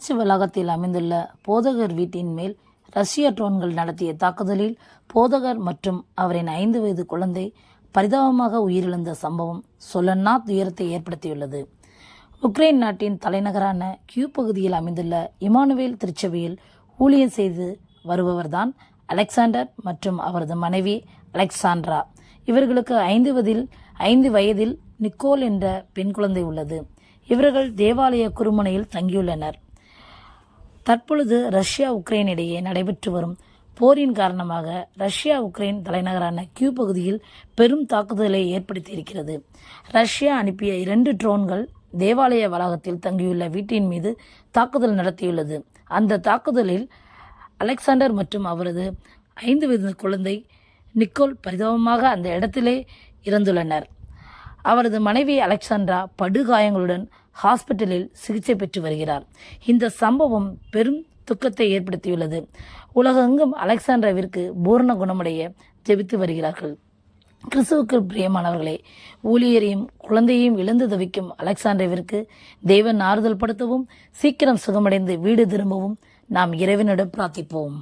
Search வளாகத்தில் அமைந்துள்ள போதகர் வீட்டின் மேல் ரஷ்ய ட்ரோன்கள் நடத்திய தாக்குதலில் போதகர் மற்றும் அவரின் 5 வயது குழந்தை பரிதாபமாக உயிரிழந்த சம்பவம் சொல்லன்னா துயரத்தை ஏற்படுத்தியுள்ளது. உக்ரைன் நாட்டின் தலைநகரான கியூ பகுதியில் அமைந்துள்ள இமானுவேல் திருச்சபையில் ஊழியம் செய்து வருபவர்தான் அலெக்சாண்டர் மற்றும் அவரது மனைவி அலெக்சாண்ட்ரா. இவர்களுக்கு 5 வயதில் நிக்கோல் என்ற பெண் குழந்தை உள்ளது. இவர்கள் தேவாலய குருமனையில் தங்கியுள்ளனர். தற்பொழுது ரஷ்யா உக்ரைன் இடையே நடைபெற்று வரும் போரின் காரணமாக ரஷ்யா உக்ரைன் தலைநகரான கியூ பகுதியில் பெரும் தாக்குதலை ஏற்படுத்தியிருக்கிறது. ரஷ்யா அனுப்பிய 2 ட்ரோன்கள் தேவாலய வளாகத்தில் தங்கியுள்ள வீட்டின் மீது தாக்குதல் நடத்தியுள்ளது. அந்த தாக்குதலில் அலெக்சாண்டர் மற்றும் அவரது 5 வயது குழந்தை நிக்கோல் பரிதாபமாக அந்த இடத்திலே இறந்துள்ளனர். அவரது மனைவி அலெக்சாண்ட்ரா படுகாயங்களுடன் ஹாஸ்பிட்டலில் சிகிச்சை பெற்று வருகிறார். இந்த சம்பவம் பெரும் துக்கத்தை ஏற்படுத்தியுள்ளது. உலகெங்கும் அலெக்சாண்ட்ராவிற்கு பூரண குணமடைய ஜெபித்து வருகிறார்கள். கிறிஸ்துவுக்கு பிரியமானவர்களே, ஊழியரையும் குழந்தையையும் இழந்து தவிக்கும் அலெக்சாண்ட்ராவிற்கு தேவன் ஆறுதல் படுத்தவும் சீக்கிரம் சுகமடைந்து வீடு திரும்பவும் நாம் இறைவனிடம் பிரார்த்திப்போம்.